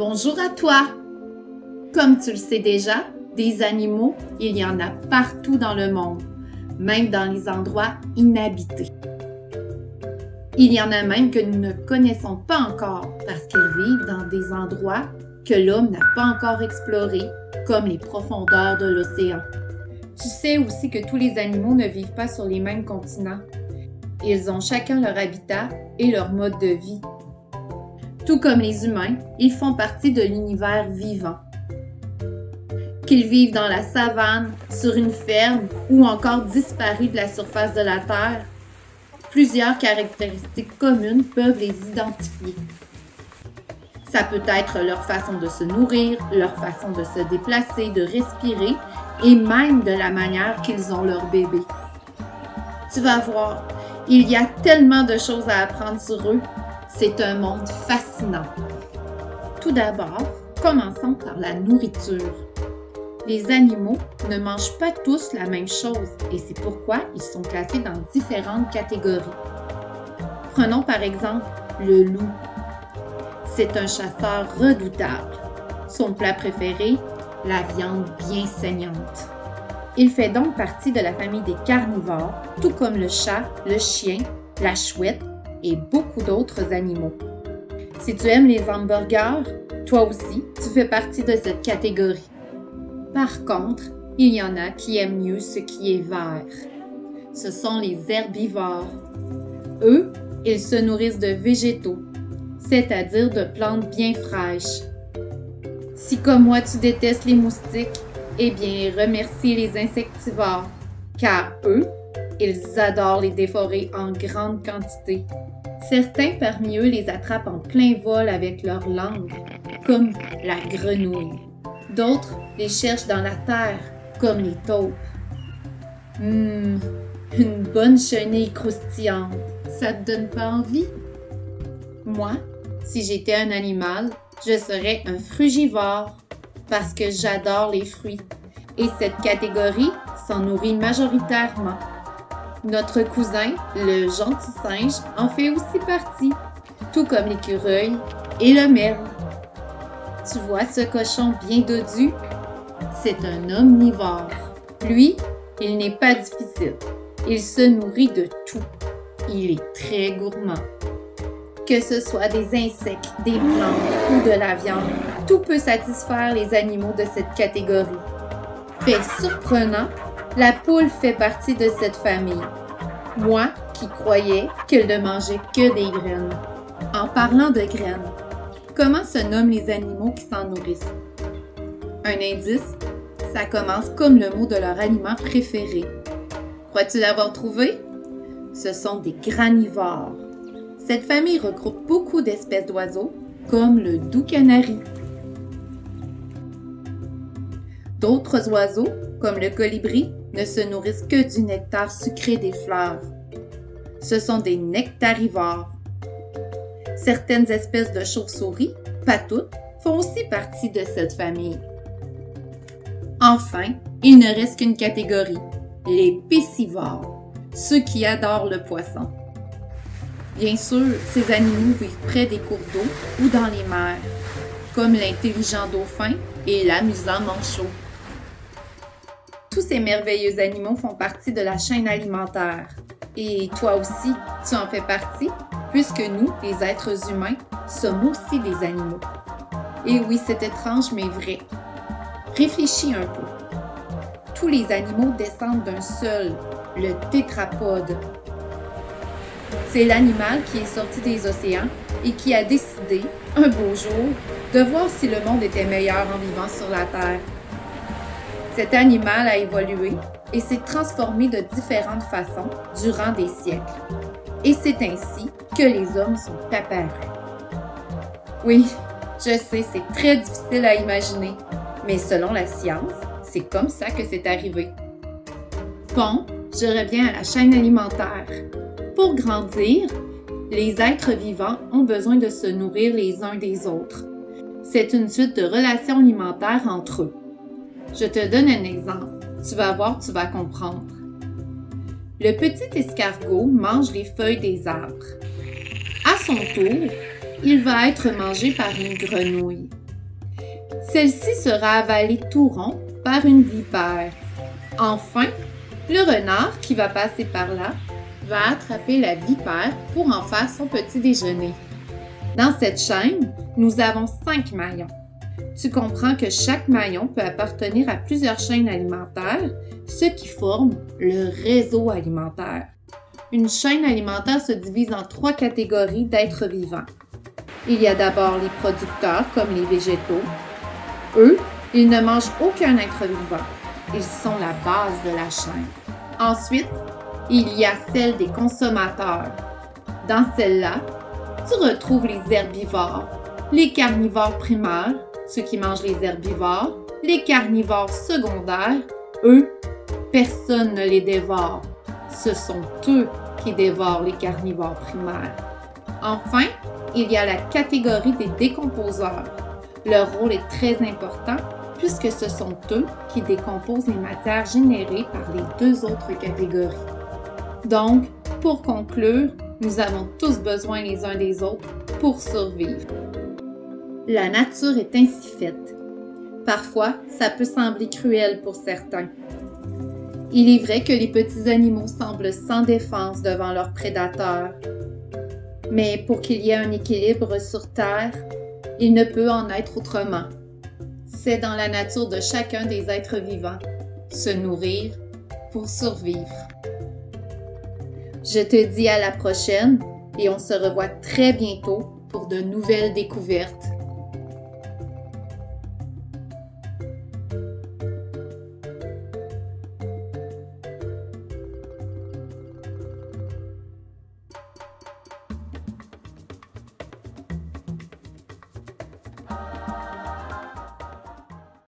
Bonjour à toi! Comme tu le sais déjà, des animaux, il y en a partout dans le monde, même dans les endroits inhabités. Il y en a même que nous ne connaissons pas encore parce qu'ils vivent dans des endroits que l'homme n'a pas encore explorés, comme les profondeurs de l'océan. Tu sais aussi que tous les animaux ne vivent pas sur les mêmes continents. Ils ont chacun leur habitat et leur mode de vie. Tout comme les humains, ils font partie de l'univers vivant. Qu'ils vivent dans la savane, sur une ferme ou encore disparus de la surface de la Terre, plusieurs caractéristiques communes peuvent les identifier. Ça peut être leur façon de se nourrir, leur façon de se déplacer, de respirer et même de la manière qu'ils ont leur bébé. Tu vas voir, il y a tellement de choses à apprendre sur eux. C'est un monde fascinant. Tout d'abord, commençons par la nourriture. Les animaux ne mangent pas tous la même chose et c'est pourquoi ils sont classés dans différentes catégories. Prenons par exemple le loup. C'est un chasseur redoutable. Son plat préféré, la viande bien saignante. Il fait donc partie de la famille des carnivores, tout comme le chat, le chien, la chouette et beaucoup d'autres animaux. Si tu aimes les hamburgers, toi aussi, tu fais partie de cette catégorie. Par contre, il y en a qui aiment mieux ce qui est vert. Ce sont les herbivores. Eux, ils se nourrissent de végétaux, c'est-à-dire de plantes bien fraîches. Si comme moi tu détestes les moustiques, eh bien remercie les insectivores, car eux, ils adorent les dévorer en grande quantité. Certains parmi eux les attrapent en plein vol avec leur langue, comme la grenouille. D'autres les cherchent dans la terre, comme les taupes. Une bonne chenille croustillante, ça te donne pas envie? Moi, si j'étais un animal, je serais un frugivore, parce que j'adore les fruits. Et cette catégorie s'en nourrit majoritairement. Notre cousin, le gentil singe, en fait aussi partie, tout comme l'écureuil et le merle. Tu vois ce cochon bien dodu? C'est un omnivore. Lui, il n'est pas difficile. Il se nourrit de tout. Il est très gourmand. Que ce soit des insectes, des plantes ou de la viande, tout peut satisfaire les animaux de cette catégorie. Fait surprenant, la poule fait partie de cette famille. Moi qui croyais qu'elle ne mangeait que des graines. En parlant de graines, comment se nomment les animaux qui s'en nourrissent? Un indice, ça commence comme le mot de leur aliment préféré. Crois-tu l'avoir trouvé? Ce sont des granivores. Cette famille regroupe beaucoup d'espèces d'oiseaux, comme le doux canari. D'autres oiseaux, comme le colibri, ne se nourrissent que du nectar sucré des fleurs. Ce sont des nectarivores. Certaines espèces de chauves-souris, pas toutes, font aussi partie de cette famille. Enfin, il ne reste qu'une catégorie, les piscivores, ceux qui adorent le poisson. Bien sûr, ces animaux vivent près des cours d'eau ou dans les mers, comme l'intelligent dauphin et l'amusant manchot. Tous ces merveilleux animaux font partie de la chaîne alimentaire. Et toi aussi, tu en fais partie, puisque nous, les êtres humains, sommes aussi des animaux. Et oui, c'est étrange, mais vrai. Réfléchis un peu. Tous les animaux descendent d'un seul, le tétrapode. C'est l'animal qui est sorti des océans et qui a décidé, un beau jour, de voir si le monde était meilleur en vivant sur la Terre. Cet animal a évolué et s'est transformé de différentes façons durant des siècles. Et c'est ainsi que les hommes sont apparus. Oui, je sais, c'est très difficile à imaginer, mais selon la science, c'est comme ça que c'est arrivé. Bon, je reviens à la chaîne alimentaire. Pour grandir, les êtres vivants ont besoin de se nourrir les uns des autres. C'est une suite de relations alimentaires entre eux. Je te donne un exemple. Tu vas voir, tu vas comprendre. Le petit escargot mange les feuilles des arbres. À son tour, il va être mangé par une grenouille. Celle-ci sera avalée tout rond par une vipère. Enfin, le renard qui va passer par là va attraper la vipère pour en faire son petit déjeuner. Dans cette chaîne, nous avons 5 maillons. Tu comprends que chaque maillon peut appartenir à plusieurs chaînes alimentaires, ce qui forme le réseau alimentaire. Une chaîne alimentaire se divise en 3 catégories d'êtres vivants. Il y a d'abord les producteurs comme les végétaux. Eux, ils ne mangent aucun être vivant. Ils sont la base de la chaîne. Ensuite, il y a celle des consommateurs. Dans celle-là, tu retrouves les herbivores, les carnivores primaires, ceux qui mangent les herbivores, les carnivores secondaires, eux, personne ne les dévore. Ce sont eux qui dévorent les carnivores primaires. Enfin, il y a la catégorie des décomposeurs. Leur rôle est très important puisque ce sont eux qui décomposent les matières générées par les 2 autres catégories. Donc, pour conclure, nous avons tous besoin les uns des autres pour survivre. La nature est ainsi faite. Parfois, ça peut sembler cruel pour certains. Il est vrai que les petits animaux semblent sans défense devant leurs prédateurs. Mais pour qu'il y ait un équilibre sur Terre, il ne peut en être autrement. C'est dans la nature de chacun des êtres vivants, se nourrir pour survivre. Je te dis à la prochaine et on se revoit très bientôt pour de nouvelles découvertes.